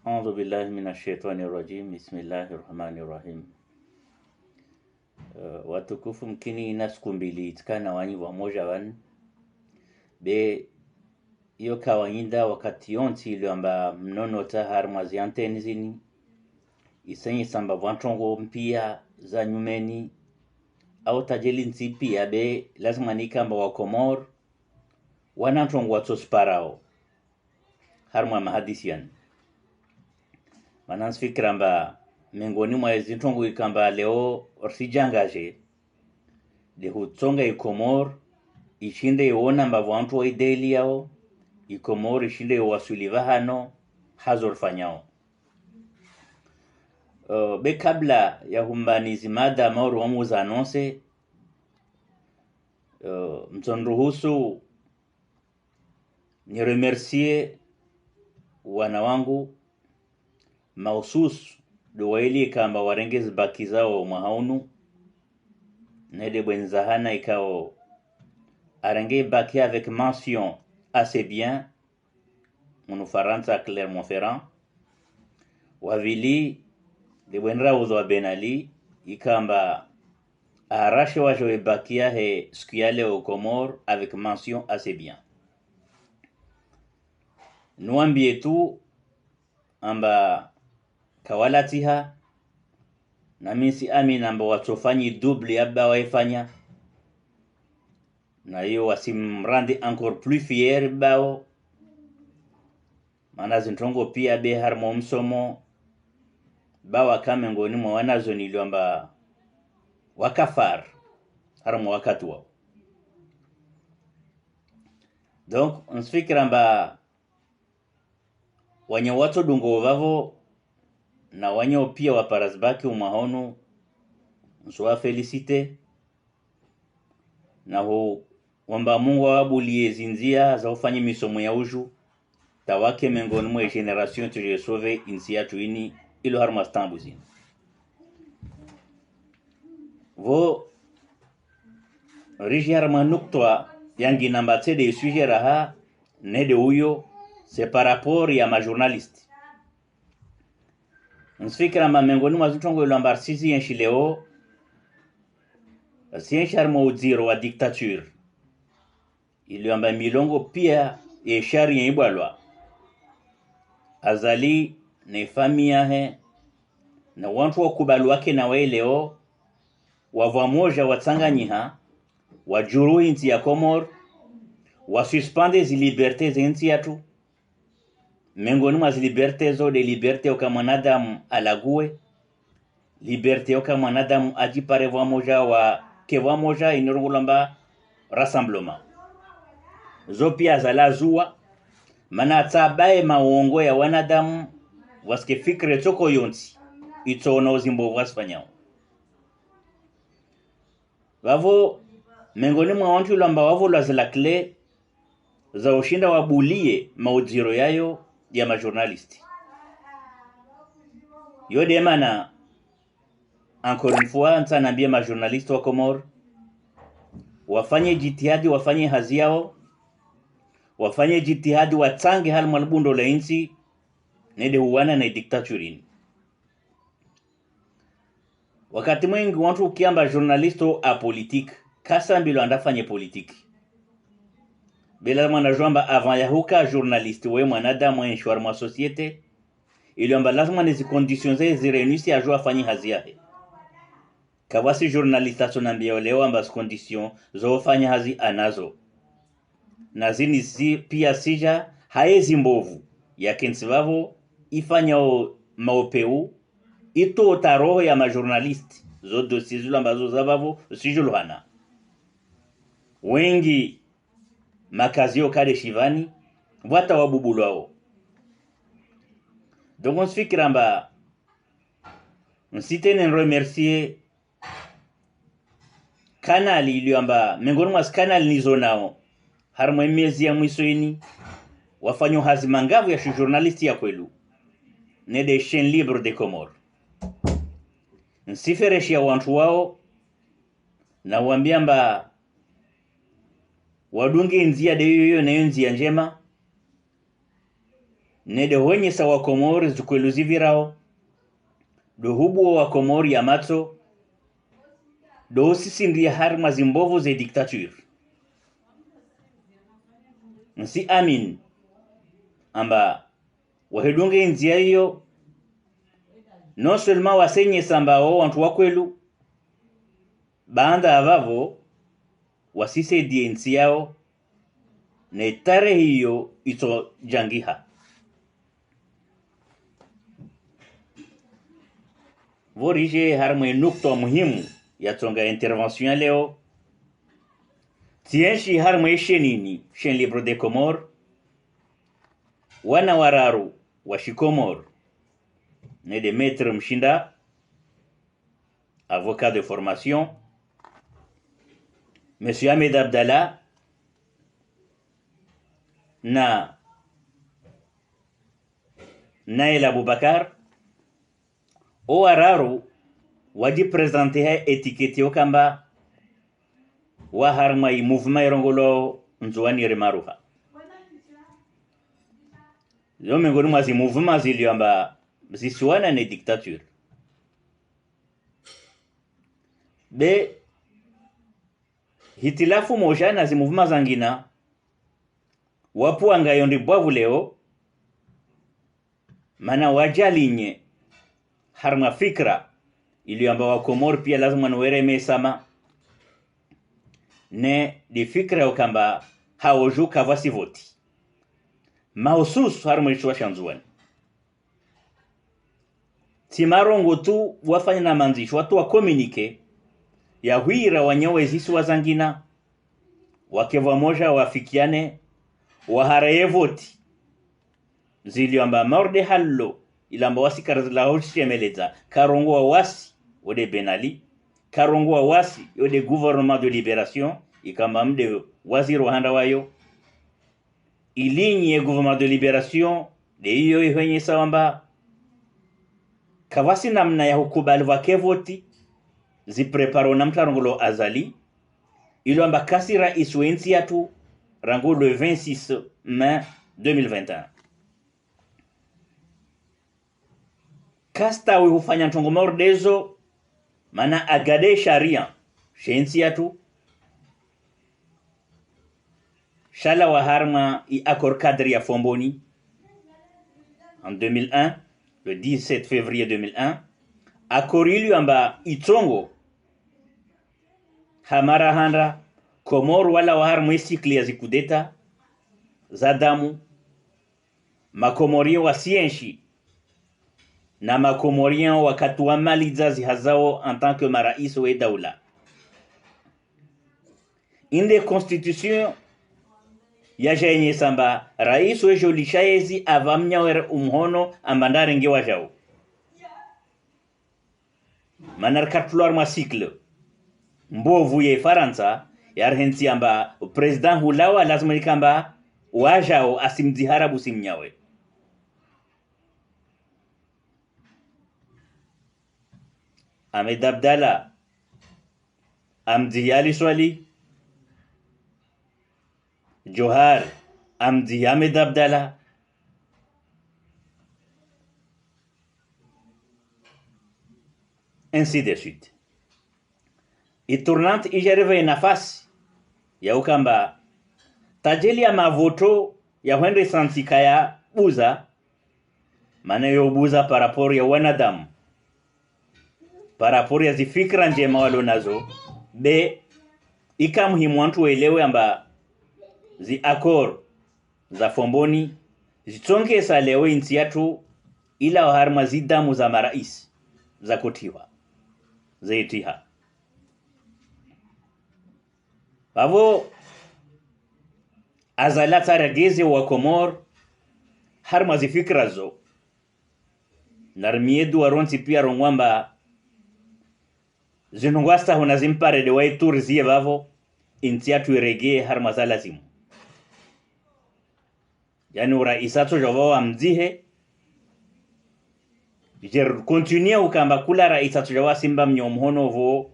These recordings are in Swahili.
أعوذ بالله من الشيطان الرجيم بسم الله الرحمن الرحيم. Watukufu mkini ina siku mbili itikana wanyi wamoja wanu be iyo kawaida wakati yonti ili amba mnono ta harmazi anteni zini isenyi samba vantongo mpia za nyumeni au tajeli nti pia be lazima nikamba wa Komor wanantongo watosparao harma mahadisian manansfikira mba miongoni mwa zintongo ikamba leo orsijangaje de hutsonga ikomor ishinde iona mba vantu wa ideli yao ikomor ishinde wasuliva hano hazor fanyao be kabla ya humbani zimada mauru wamuza anonse mtonruhusu ni remercier wana wangu mausus duwaili kamba warengezi baki zao mahaunu nede bwenzahana ikao arenge baki avec mention assez bien munu Faransa Clermont-Ferrand wavili de bwenra uzo benali ikamba arashe wajo bakia he skuyale au Comore avec mention assez bien nuambie tu amba kawalatiha na misi amina amba watofanyi double yaba waifanya na hiyo wasimrandi encore plus fier bao mana zintongo pia be harmo msomo bawa kame ngoni mwa wanazo niliomba wakafar harmo wakati wao. Donc nsfikira mba wanya watu dungo vavo na wanyo pia waparazbaki umahonu nsuwa felicite na ho wamba Mungu wabulie zinzia za ufanye misomo ya uju tawake mengoni mwa generation tuje sauve insi ya tuini ilo harma stambuzi vo riji harma nuktwa yangi namba tede sujera ha nede uyo c'est par rapport ya ma journaliste nsfikira mba mengoni mwa zitongo ilo ambar sisi yenshi leo siyenshi harma uziro wa dictature ilo amba milongo pia ye shari yenibwalwa azali ne famia he na wantu wakubalu wake na leo wavamoja watsanganyiha wajuru inti ya Komor wasuspende zi liberté zinti yatu mengoni mwa zi liberté zo de liberté oka mwanadamu alague liberté oka mwanadamu ajipare vamoja wa ke vamoja inurungulamba rassemblement zo pia zala zuwa mana tabaye maongo ya wanadamu waske fikre toko yonti itoona uzimbo wasfanyao wavo mengoni mwa wantu lamba wavo lazila kle za ushinda wabulie maujiro yayo ya majournalisti yode mana encore une fois ntanambia majournalisti wa Komor wafanye jitihadi wafanye hazi yao wafanye jitihadi watange hal malbundo la insi nede huwana na diktaturini wakati mwingi wantu ukiamba journalisto a politique kasa mbilo andafanye politique bila mwana jomba avant ya huka journaliste we mwanadamu enshwar mwa societe iliomba lazima nizi conditions zirenisi ajua afanye hazi yake kawasi journalista sonambia leo amba condition zo fanya hazi anazo na zini pia sija haezi mbovu ya kensivavo ifanya maopeu ito taroho ya majournalist zo dossier zula ambazo zavavo sijuluhana wengi makazio kade shivani wata wabubulwao donc on sfikira mba nsitene remercier kanali iliyoamba mengoni mwa kanali nizo nao harmo miezi ya mwisoini wafanyo hazi mangavu ya journalisti ya kwelu ne de chaîne libre de Comore nsifereshi ya wantu wao na wambia mba wadunge nzia de yoyo na nzia njema nede honye sawa Komor zikweluzi virao do hubu wa Komor ya matso do sisi ndiye harma zimbovu ze diktature nsi amin amba wahedunge nzia hiyo non seulement wasenye samba o wantu wakwelu baanda avavo wasise die nsi yao ne tare hiyo ito jangiha vorije harma nukta muhimu ya tonga intervention leo tienshi harma shenini shen libre de Comores wana wararu wa Shikomor né de Maître Mshinda, avocat de formation, Monsieur Ahmed Abdallah na Nail Aboubakar o wararu waji présenter ha étiquette okamba wa harma i mouvement irongolo nzuani remaruha yo miongoni mwa mouvement ziliamba zisiwana ne dictature be hitilafu moja na mouvement zangina wapu angayondi bwavu leo mana wajalinye harma fikra iliamba wa Komor pia lazima nwere mesama ne di fikra okamba haoju kavasi voti mahusus harma ishwa shanzuani timarongo tu wafanya na manzisho watu wa communique ya huira wanyawe zisi wazangina wakewa moja wafikiane waharaye voti ziliamba morde hallo ilamba wasi karazila hoshi emeleza karongo wa wasi ode Benali karongo wa wasi ode gouvernement de libération ikamba mde waziri wa handa wayo ilinye gouvernement de libération de hiyo ihwenye sawamba kavasi namna ya hukubali wakevoti zipreparo na mtarongolo azali ilo amba kasi rais wensi yatu rango le 26 mai 2021 kasta we hufanya ntongomor dezo mana agade sharia shensi yatu shala wa harma i accord cadre ya Fomboni en 2001 le 17 février 2001 akorilu amba itongo hamara handa Komor wala wahar mwesikli ya zikudeta zadamu makomorien wa sienshi na makomorien wakati wa maliza zihazao en tant que marais wa daula inde constitution ya jenye samba rais we jolishaezi avamnyawer umhono ambandare nge wajao manar katloir ma cycle mbovu ye Faransa yarhensi amba president hulawa lazima ikamba wajao asimdiharabu simnyawe Ahmed Abdallah amdi Ali Swali Johar amdi Ahmed Abdallah ainsi de suite iturnant ijereve nafasi ya ukamba tajeli ya mavoto ya wende santika ya buza maana yo buza paraporo ya wanadamu paraporo ya zifikra njema walo nazo be ikamuhimu wantu waelewe amba zi akor za Fomboni zitongesa leo insi yatu ila harma zidamu za marais za kutiwa zaitiha bavo azala tarageze wa Komor harma zifikra zo narmiedu waronti pia rongwamba zinungwasta huna zimpare de waitur zie bavo insi yatu irege harma za lazimu yani uraisato jovo amzihe jer continue ukamba kula raisato jovo simba mnyomhono vo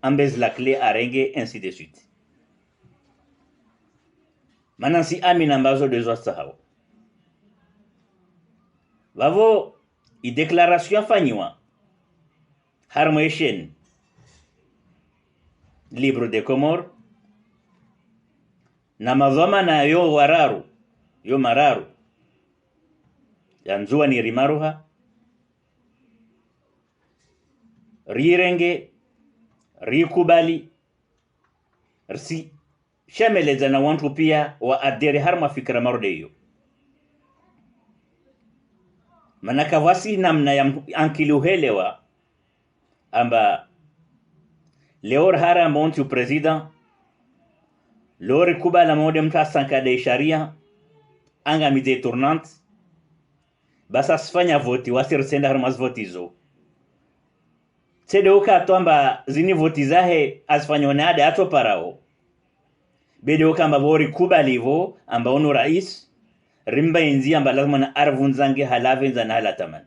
ambez la clé arenge ainsi de suite manansi amina ambazo dezo sahau vavo i declaration fanyiwa harmoishen libro de Comores na madhamana yo wararu yo mararu yanzua ni rimaruha rirenge rikubali rsi shameleza na wantu pia wa adere harma fikra mardeyo manaka wasi namna ya ankiluhelewa amba leor hara montu president lor kubala mode mta sanka de sharia anga mide tournante basa sfanya voti wasir senda harmas votizo Sede uka atoamba zini voti zahe asfanyonade ato parao. Bede uka amba vori kubalivo amba onu rais rimba inzi amba lazima na arvunzange halavenza na halataman.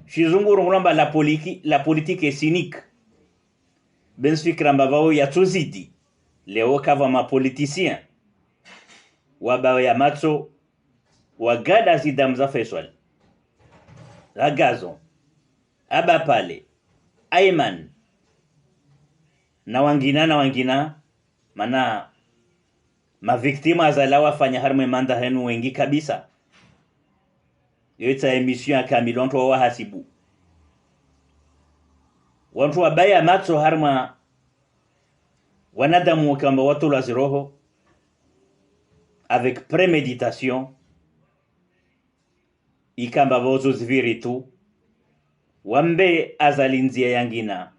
Shizunguru ngulamba la politique est cynique. Bensfikra amba vao ya tuzidi. Leo kava ma politicien. Waba ya matso wagada zidamza feswal. Ragazon, Abapale, Ayman, na wangina, mana maviktima zalawa fanya harme manda henu wengi kabisa. Yoita emission ya Kamil, wantu wa hasibu. Wantu wa baya matso harma wanadamu kamba watu la ziroho avec préméditation ikamba vozo zviritu wambe azalinzia yangina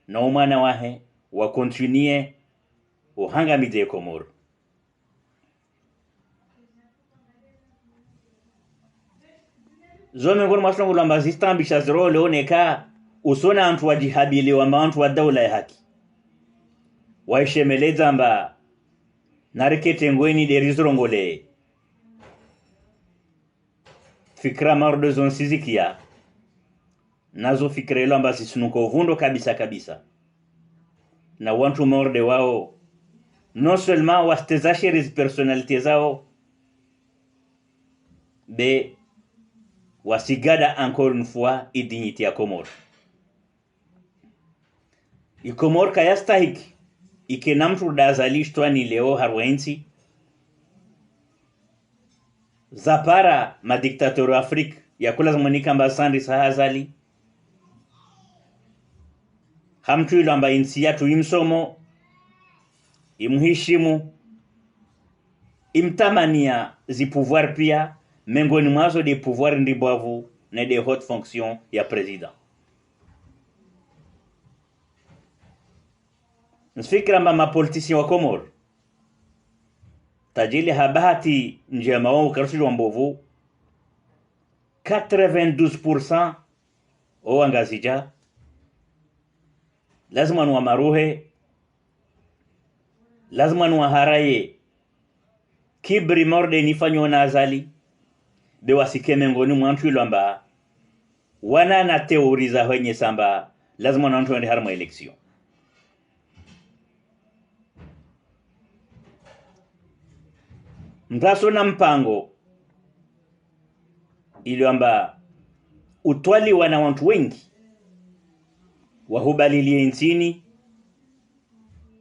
na umana wahe wa continue uhangamide Comores. Zome ngoro masongo lamba zistambisha zero leoneka usona antu wajihabili wa antu wa daula ya haki waishemeleza mba narekete ngweni de rizrongole fikra mardo zon sizikia nazo fikra ilo amba sisunuko vundo kabisa na wantu morde wao non seulement wastezashe riz personalite zao be wasigada encore une fois i dignité ya Comores. I Comores kayastahiki ike namtu dazalishtwa ni leo harwensi zapara madiktator Afrika ya kula zamanika mba sandi sahazali hamtu ilo amba insi yatu imsomo imhishimu imtamania zi pouvoir pia mengoni mwazo de pouvoir ndibavu na de haute fonction ya president. Nsifikira mama politicien wa Comores tajili habahati njema wao karushwa mbovu 92% oangazija lazima nwa maruhe lazima nwa haraye kibri morde nifanyo na azali de wasikeme ngoni mwantu ilamba wana na teoriza wenye samba lazima na mtu ende harma election. Mtaso na mpango iliamba utwali wana wantu wengi wahubalilie nchini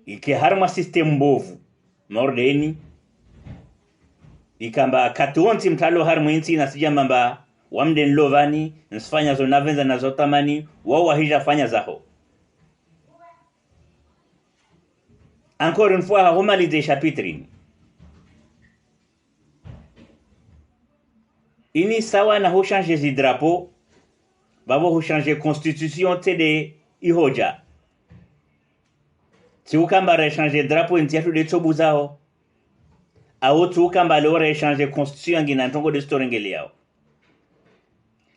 ike harma system mbovu mordeni ikamba katuonti mtalo harma nchini nasijamba mba wamden lovani nsifanya zo navenza na zotamani wao hija fanya zaho. Encore une fois humali de chapitrini ini sawa na ho changer zi drapeau babo ho changer constitution tede ihoja si ukamba re changer drapeau ntiatu de tsobuzao au tu ukamba le re changer constitution ngina ntongo de storengeli yao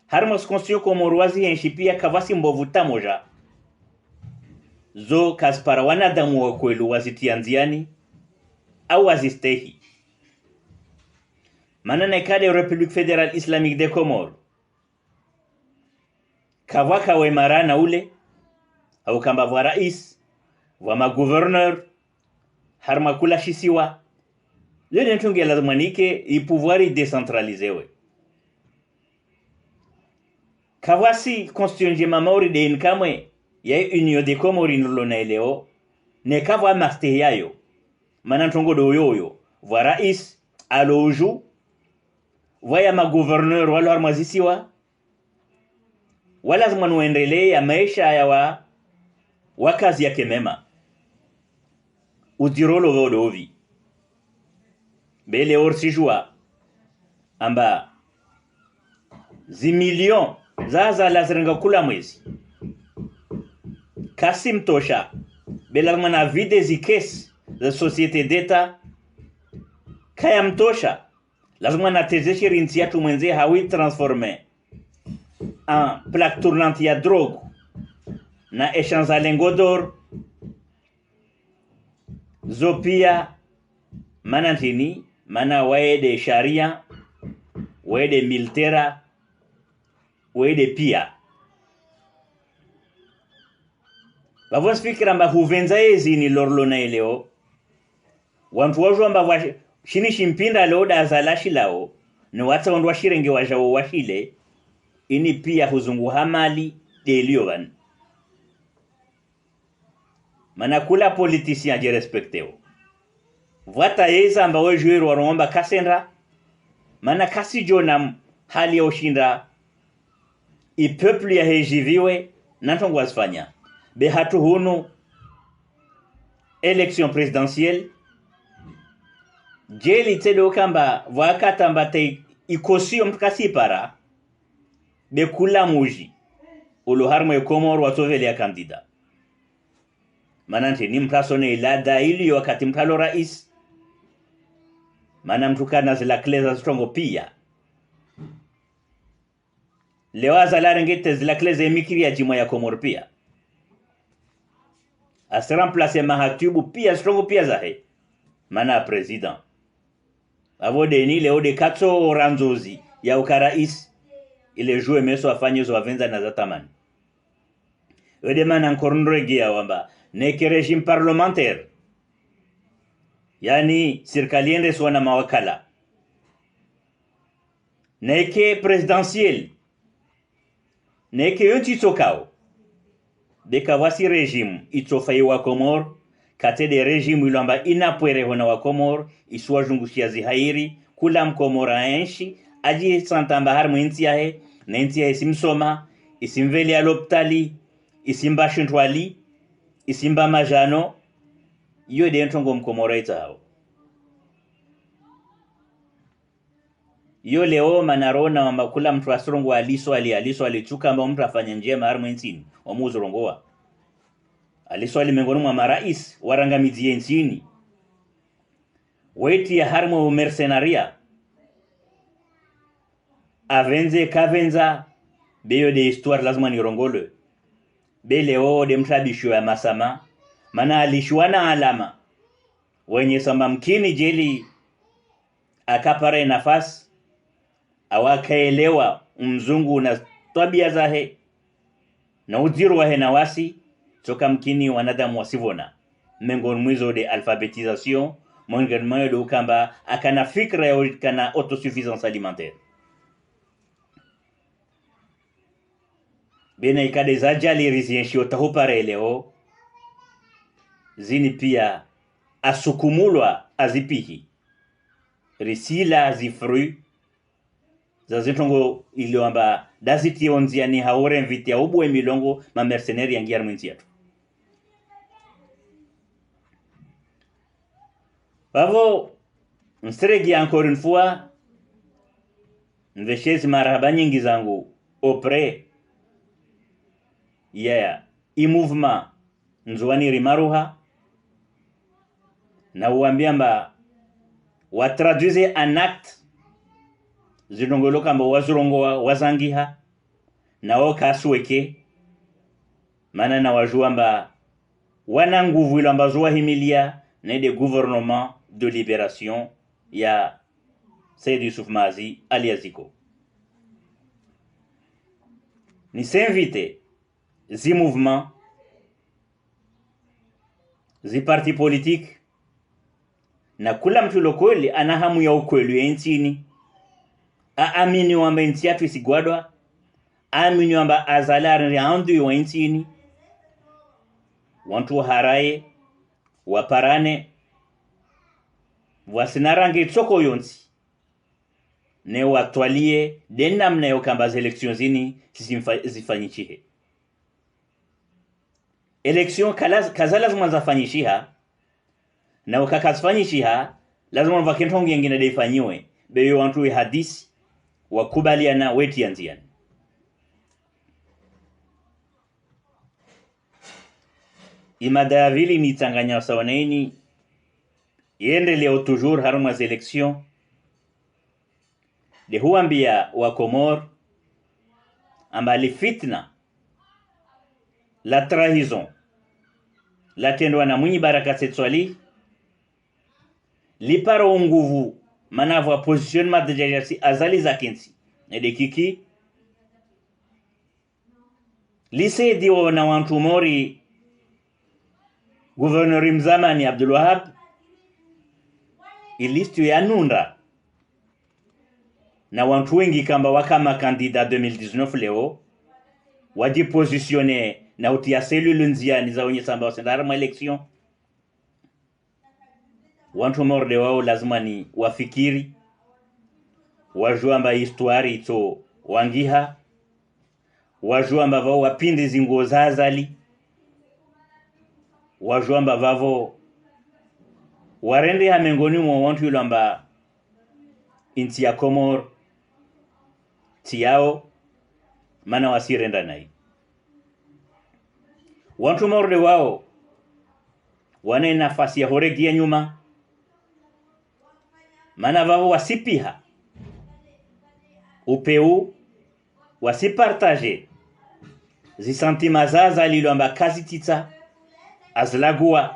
harmos constitution komorwazi enshipia kavasi mbovu tamoja zo kaspara wanadamu wa kwelu wazitianziani au wazistehi manana kade République fédérale islamique des Comores kawaka we marana ule au kamba wa rais wa magouverneur harma kula shisiwa le nentunge lazima nike i pouvoir décentralisé kawasi constitution mamauri de inkamwe ya union de Comores nilona leo ne kava maste yayo manantongo do yoyo wa rais aloju waya ma gouverneur wala armazisiwa wala lazima nuendelee ya maisha ya wakazi yake mema udirolo vodovi bele orsijua amba zimilion zaza lazirenga kula mwezi kasim tosha bela mana vide zikes za societe d'etat kaya mtosha lazima na tezeshe rinsi yatu mwenze hawi transforme en plaque tournante ya drogue na echanza lengodor zopia manantini mana waede sharia waede militera waede pia bavos fikira mba huvenza ezini lorlona eleo wantu wajua mba shini shimpinda leo dazalashi lao ni wata wandu washirenge wajao washile ini pia huzungu hamali deliovan mana kula politicien je respecteo vata eza amba wejuero waromba kasendra mana kasi jona hali ya ushinda i peuple ya hejiviwe nantongo wasfanya be hatu hunu élection présidentielle jeli tedo kamba wakata mbate ikosio mkasi para be kula muji ulo harmo e Comores watovele ya kandida manante ni mtasone ilada ili wakati mtalo rais mana mtukana zila kleza strongo pia lewaza la rengete zila kleza emikiri ya jimwa ya Comores pia a se remplacer mahatubu pia strongo pia zahe mana president avode ni leo de katso oranzozi ya ukarais ile joue meso afanye zo avenza na zatamani wede mana nkorndregia wamba neke régime parlementaire yani serikali swana mawakala neke presidentiel neke yonti tokao beka wasi régime itofai wa Comores kate de régime ilamba inapwere hona wa Comores iswa jungushia zihairi kula mkomora enshi aji santamba harmu inti yahe na inti yahe simsoma isimveli aloptali isimba shintwali isimba majano iyo de ntongo mkomora itao iyo leo manarona wamba kula mtu asrongo aliso alichuka amba mtu afanya njema harmu intini omuzurongoa aliso alimengoni mwa marais warangamizi nchini weti ya harmo mercenaria avenze kavenza beyo de histoire lazima ni rongole beleo de mtabisho ya masama mana alishuana alama wenye samba mkini jeli akapare nafasi awakaelewa mzungu na tabia zahe na uziru wahe na wasi toka mkini wanadamu wasivona mengoni mwizo de alphabétisation mongeni mwayo de ukamba akana fikra ya kana autosuffisance alimentaire bena ikade zajali rizienshi otahupare leo zini pia asukumulwa azipihi risila zifru za zitongo iliwamba daziti onzia ni haure mviti ya ubu emilongo ma mercenaires ya ngiar mwinti yetu bavo mstregi encore une fois nveshezi marhaba nyingi zangu auprès i mouvement nzuani rimaruha na uambia mba watraduise en acte zinongolo kamba wazurongoa wazangiha na wakasweke mana na wajua mba wana nguvu ilo ambazo wahimilia na de gouvernement de libération ya Said Youssouf Mazi aliaziko ni s'invite zi mouvement zi parti politique na kula mtu lokoli ana hamu ya ukweli ensini aamini wamba nchi yatu isigwadwa, aamini wamba azalari randu wa ensini wantu haraye waparane wasinarange tsoko yonsi ne watwalie denamna yo kamba election zini zifanyishihe election kaza lazima zafanyishiha na ukakazifanyishiha lazima vakentongi ngine defanyiwe beyo wantu hadisi wakubaliana weti anziani. Imada vili ni tanganya sawaneni yende leo toujours haruma élections de huambia wa Comore amba li fitna la trahison la tendwa na Mwinyi Baraka Setswali li paro nguvu manavwa positionnement de jajasi azali zakensi ede kiki lise diwo na wantu mori gouverneur mzamani Abdul Wahab ilistu ya nunda na wantu wengi kamba wakama kandida 2019 leo wajipositione na utia cellule nziani za wenye samba wasendara ma election. Wantu morde wao lazima ni wafikiri wajua mba histoire ito wangiha wajua mba vao wapindi zingo zazali wajua mba vavo warende ha mengoni mwa wantu yule mba inti ya Comore tiao mana wasirenda nai. Wantu morde wao wane nafasi ya horegia nyuma mana vavo wasipiha upeu wasipartage zisantima zaza lilomba kazi tita azlagua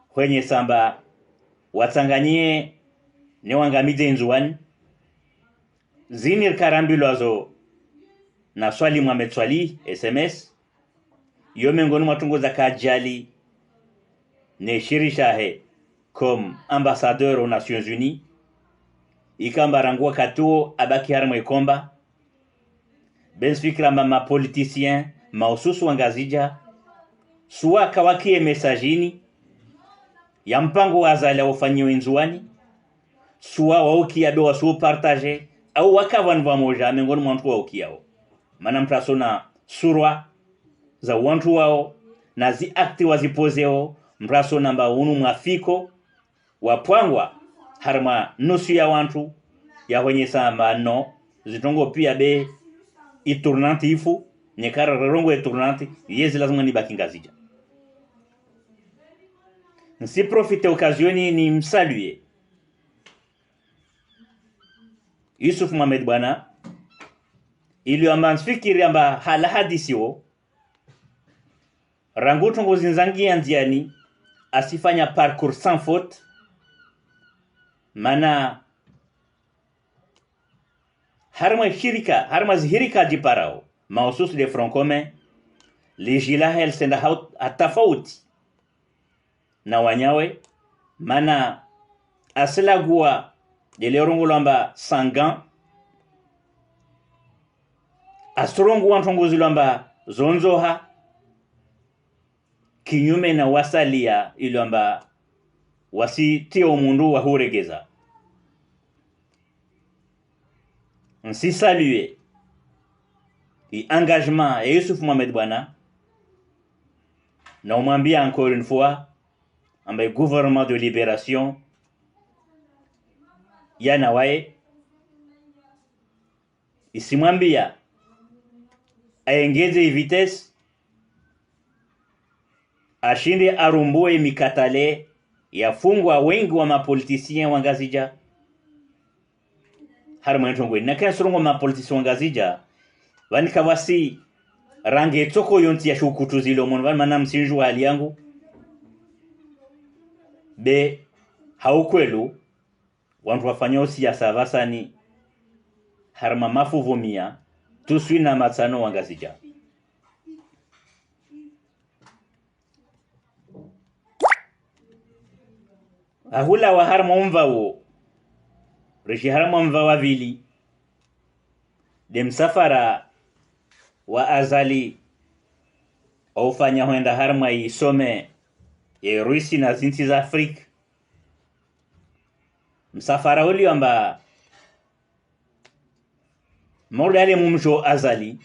kwenye samba watanganyie ne wangamide nzuani zinir karambilozo na swali Mohamed Swali SMS yo mengoni matungo za kajali ne shirishahe comme ambassadeur aux Nations Unies ikamba rangua katuo abaki harmo ikomba bensfikra mama politicien maususu wangazija suwa kawakie mesajini ya mpango wa azali ufanyiwe nzuani suwa wauki abe wasu partage au wakavan vamoja mengoni mwantu wauki yao mana mprasona surwa za wantu wao na zi akti wazipozeo mprasona mba unu mwafiko wapwangwa harma nusu ya wantu ya wenye samba no zitongo pia be iturnanti ifu nyekara rongo iturnanti yezi lazima ni bakingazija. Nsi profite okazioni ni msaluye Yusuf Mohamed bwana ili amansfikiri amba hala hadisiwo rangutu ngozinzangi anziani asifanya parcours sans faute mana harma zihirika jiparao mausus de front commun lijila hel senda atafauti na wanyawe mana asilagua delerongo lamba sangan asrongo wantongozi lamba zonzoha kinyume na wasalia ilamba wasitio mundu wa huregeza. Nsi saluer i engagement ya Yusuf Mohamed bwana na umwambia encore une fois ambaye gouvernement de libération yana wae isimwambia aengeze vitesse ashinde arumbue mikatale yafungwa wengi wa mapolitisien wangazija harma ntongo na kasorongo mapolitisien wangazija wanika wasi range toko yonti ya shukutu zilo mon mana msinju hali yangu be haukwelu wantu wafanyao siasa vasani harma mafuvumia tuswi na matsano wangazija. ahula wa harma umvao rishi harma umvao vili de msafara wa azali aufanya huenda harma isome ya Rusi na zinti za Afrika. Msafara uli amba mordale mumjo azali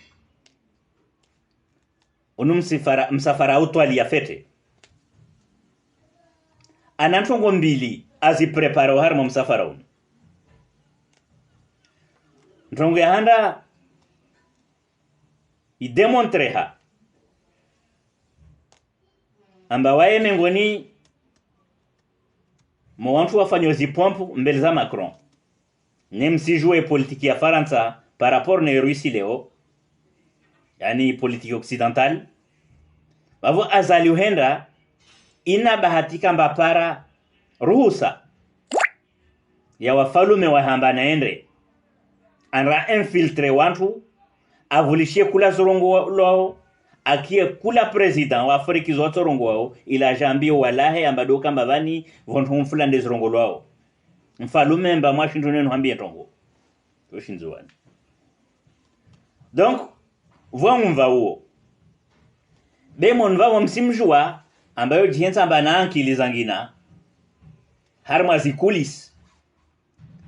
msafara utwali ya fete anantongo mbili aziprepara harma msafara unu ntongo ya handa idemontreha amba wae mengoni mo wantu wafanyo zipompu mbele za Macron nem si jouer politique ya Faransa par rapport na Russie leo yani politique occidentale bavo azali uhenda ina bahatika mbapara ruhusa ya wafalume wa hamba naende anra infiltre wantu avulishie kula zorongo lao akie kula president wa Afrika zote rongo wao ila jambio walahe ambado kamba vani vontu mfulande zorongo wao mfalume mba Washington neno hambia tongo toshinzwani donc vamva huo bemon vamo msimjua ambayo jihenza mbana ankili zangina harma zikulis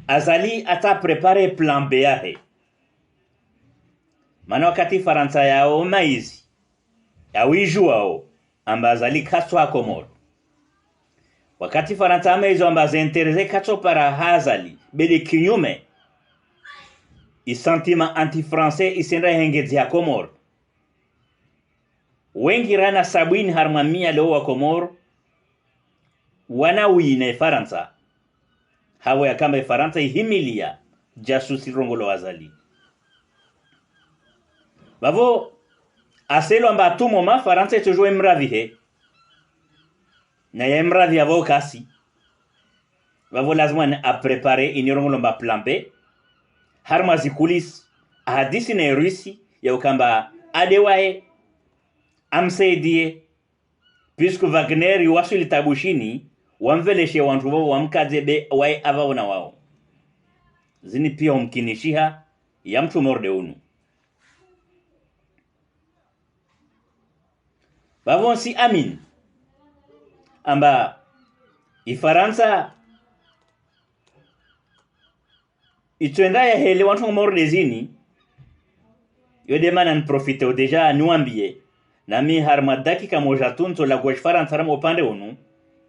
azali ata prepare plan B yahe mana wakati Faransa yao maizi ya wijuao amba azali kaswa Komoro wakati Faransa maizo amba zinterese katso para hazali bede kinyume isentima anti-français isenda hengezi ya Komoro wengi rana sabini harmamia leo wa Komoro wana wine Faransa hawa ya kamba Faransa ihimilia jasusi rongolo wazali bavo aselo amba tumo ma Faransa etojo emravihe na ya emravi avo kasi bavo lazima a prepare inirongolo mba plan B harma zikulis ahadisi na Rusi ya ukamba adewae amsaidie puisque Wagner yuwasili tabushini wamveleshe wantu wao wamkazebe wae avaona wao zini pia umkinishiha ya mtu morde unu bavon si amin amba Ifaransa ituenda ya hele wantu morde zini yode manan profite deja nuambie nami harma dakika moja tunto la gwash Faransa ramo pande unu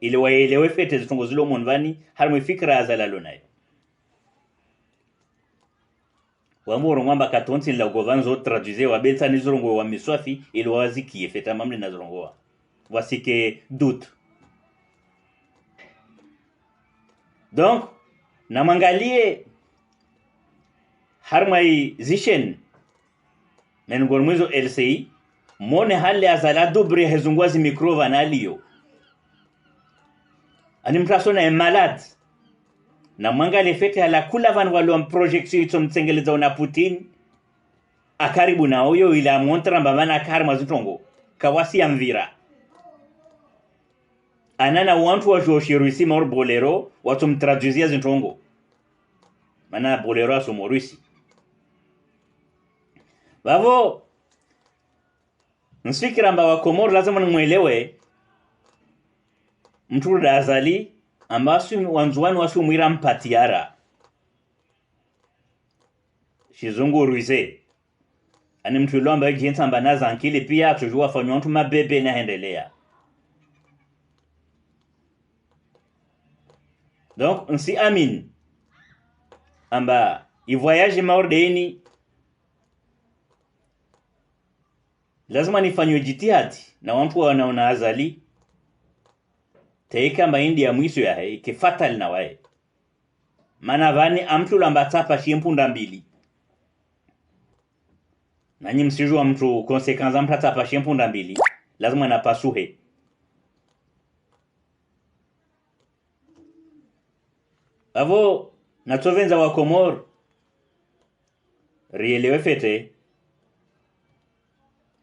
ili waelewe fete zitongo zilo monvani harma fikra azalalo nayo wamuro ngamba katonti la govanzo traduise wa belta ni zorongo wa miswafi ili waziki feta mamle na zorongo wasike doute donc na mangalie harmai zishen men gormuzo LCI mone hali azala dobre hezungwazi mikrova na liyo ani mtasona e malade na mangale fete ala kula van walo projection itom tsengeleza na Putin akaribu na oyo ila montra mbavana karma zitongo kawasi amvira anana wantu wa joshirusi mor bolero watum traduisia zitongo mana bolero asomo rusi bavo nsikira mba wa Komoro lazima nimwelewe mtu azali ambasu wanzuani wasu mwira mpatiara shizungu ruize ani mtu ilo ambaye jinsa mbanaza ankili pia tujua fanyo mtu mabebe na hendelea donc nsi amin amba i voyage maordeni lazima nifanywe jitihadi na watu wanaona azali teika maindi ya mwiso ya hei ke fatal na wae mana vani amtu lambatapa shimpunda mbili nanyi msijua mtu konsekanza mtatapa shimpunda mbili lazima napasuhe avo natovenza wa Komoro rielewe fete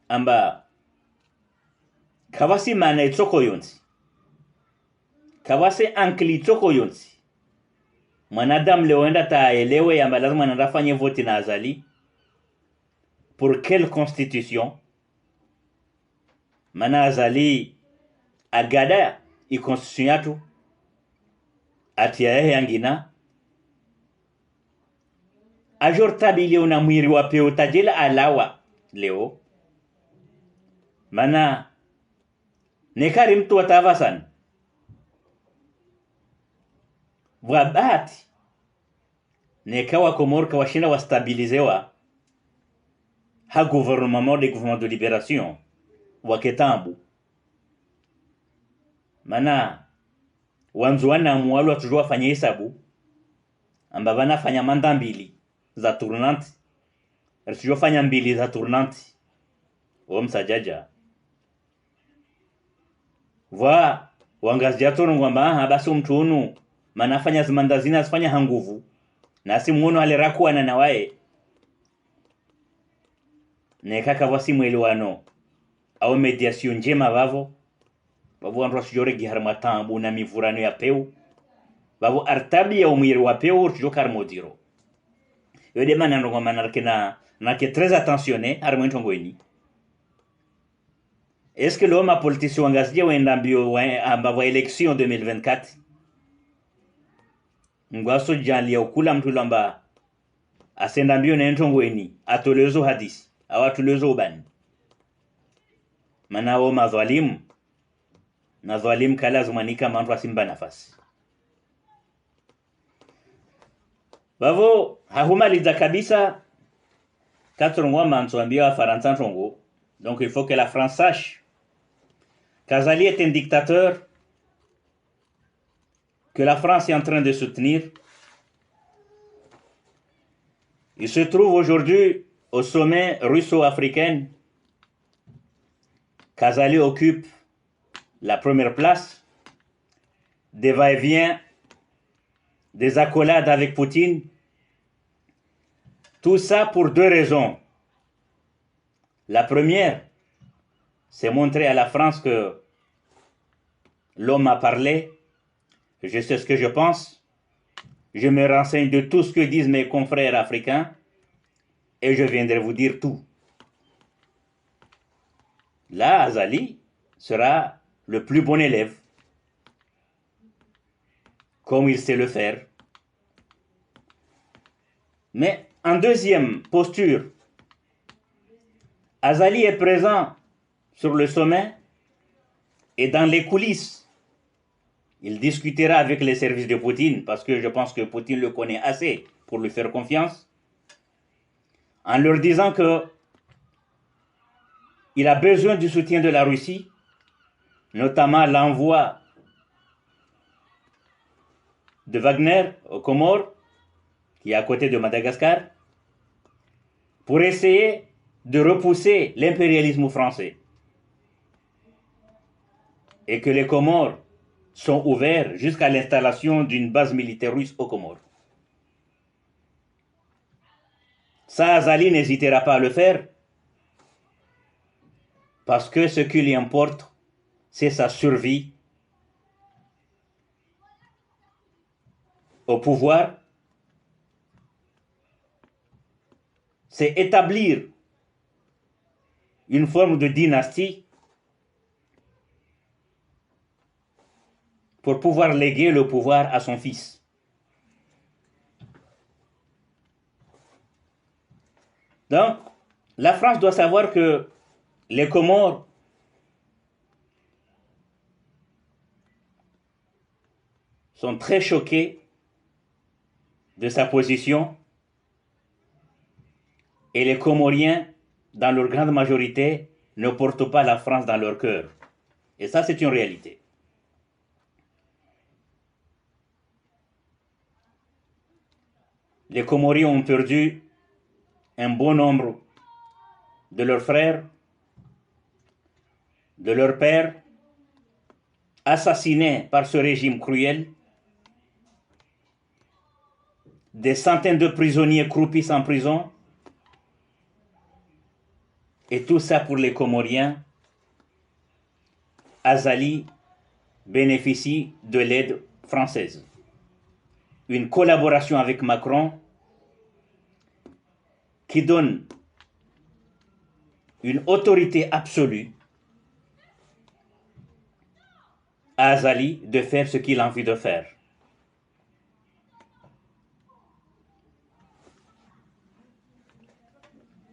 amba kawasi mana itsoko yonzi kawase ankli choko yonsi mwanadamu leoenda taelewe yamba lazima nandafanye voti na Azali pour quelle constitution mana Azali agada i constitution yatu atia yangina ajor tabili una mwiri wa peo tajela alawa leo mana nekari mtu watavasan wabati nekawa Komor kawashinda wastabilizewa ha gouvernement de libération wa Ketambu mana wanzuana muwalu atujua fanya hesabu amba bana fanya manda mbili za tournante atujua fanya mbili za tournante msajaja wa wangazia tono ngwamba basi mtu unu manafanya zimandazina zifanya hanguvu na si muono alirakuwa na nawae nekaka wasi mwelewano au mediation njema bavo antu asijore giharmatambu na mivurano ya peu bavo artabi ya umwiri wa peu urtujo karmodiro yode manandongo manarkena nake très attentionné armento ngoini. Est-ce que l'homme a politicien engagé ou en élection 2024 ngwaso jali ya ukula mtu lamba asenda mbio na ntongweni atolezo hadisi awatulezo ubani manao madhalimu na dhalim kala zumanika mantu asimba nafasi bavo hahumaliza kabisa katrongwa mantuambia Faransa ntongo. Donc il faut que la France sache qu'Azali est un dictateur que la France est en train de soutenir. Il se trouve aujourd'hui au sommet russo-africain qu'Azali occupe la première place, des va-et-vient, des accolades avec Poutine. Tout ça pour deux raisons. La première, c'est montrer à la France que l'homme a parlé, je sais ce que je pense, je me renseigne de tout ce que disent mes confrères africains et je viendrai vous dire tout. Là, Azali sera le plus bon élève, comme il sait le faire. Mais en deuxième posture, Azali est présent sur le sommet et dans les coulisses. Il discutera avec les services de Poutine parce que je pense que Poutine le connaît assez pour lui faire confiance, en leur disant que il a besoin du soutien de la Russie, notamment l'envoi de Wagner aux Comores, qui est à côté de Madagascar, pour essayer de repousser l'impérialisme français. Et que les Comores sont ouverts jusqu'à l'installation d'une base militaire russe aux Comores. Ça, Azali n'hésitera pas à le faire, parce que ce qui lui importe, c'est sa survie au pouvoir, c'est établir une forme de dynastie pour pouvoir léguer le pouvoir à son fils. Donc, la France doit savoir que les Comores sont très choqués de sa position et les Comoriens, dans leur grande majorité, ne portent pas la France dans leur cœur. Et ça, c'est une réalité. Les Comoriens ont perdu un bon nombre de leurs frères, de leurs pères, assassinés par ce régime cruel, des centaines de prisonniers croupissent en prison, et tout ça pour les Comoriens. Azali bénéficie de l'aide française. Une collaboration avec Macron qui donne une autorité absolue à Azali de faire ce qu'il a envie de faire.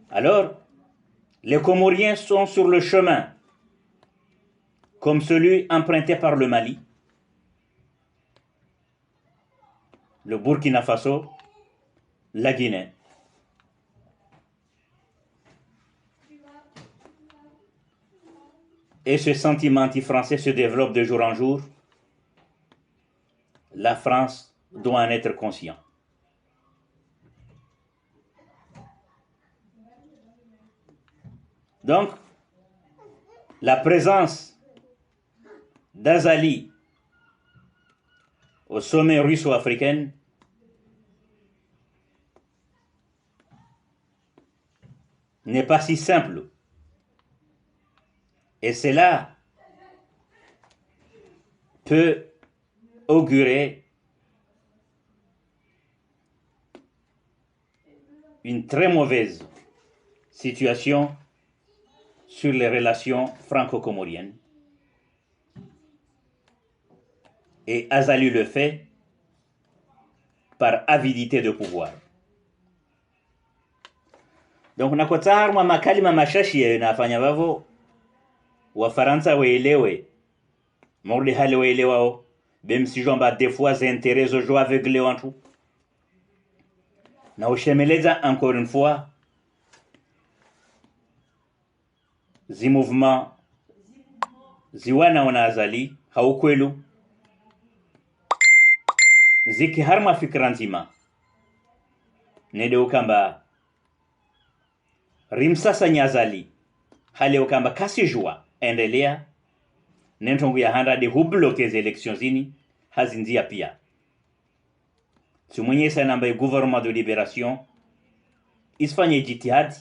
Alors, les Comoriens sont sur le chemin, comme celui emprunté par le Mali, le Burkina Faso, la Guinée. Et ce sentiment anti-français se développe de jour en jour. La France doit en être consciente. Donc, la présence d'Azali au sommet russo-africain n'est pas si simple. Et cela peut augurer une très mauvaise situation sur les relations franco-comoriennes. Et Azali le fait par avidité de pouvoir. Donc nakotar mwa makalima mashashi yanafanya vavo Wafaransa waelewe morli hali waelewao même si jomba des fois intérêts aux gens aveugles en tout. Na ushemeleza encore une fois zi mouvement ziwana wana Azali haukwelu ziki harma fikra nzima nede ukamba rimsasa nyazali hali ukamba kasi jua endelea nentongu ya handa de hubloke ze elections zini hazinzia pia sumwenye sana gouvernement de libération isfanye jitihadi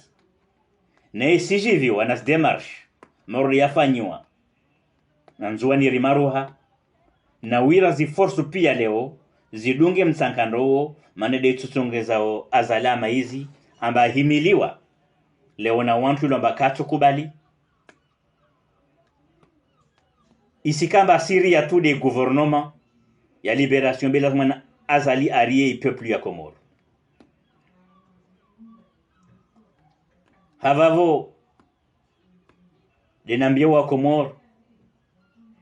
na isijivi wanas démarche mori yafanywa na nzuani rimaruha na wira zi force pia leo zidunge msankando manede tutsongezao azalama hizi amba himiliwa leo na wantu lomba kato kubali ici kamba Syrie a tout des gouvernements ya libération belazman Azali arié peuple ya Comore havavo denambia wa Comore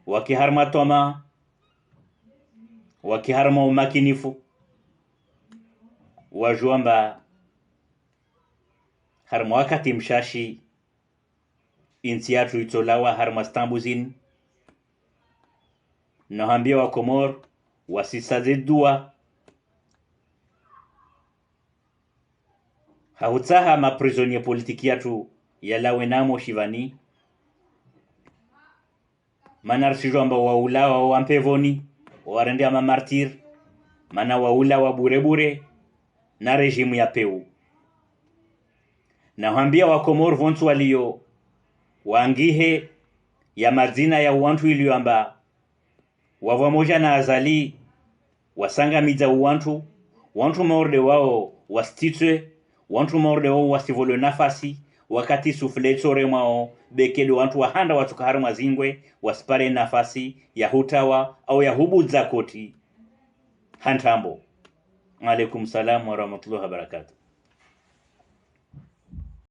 wakiharma toma wakiharma umakinifu wajuamba harma wakati mshashi insi yatu itolawa harma stambuzini nahambia wa Comore wasisaze dua hautsaha maprisonnier politiki yatu yalawe namo shivani manarsijomba waulawa wampevoni warende ama martir mana waulawa burebure na rejimu ya peu nahambia wa Comore vontu walio wangihe ya mazina ya wantu iliyoamba wava moja na Azali wasanga midza wantu maorde wao wastitwe wantu maorde wao wasivolo nafasi wakati sufle tsore mwao bekele wantu wahanda watukahara mazingwe wasipare nafasi ya hutawa au ya hubudza koti hantambo. Alaikum salam wa rahmatullahi wa barakatuh.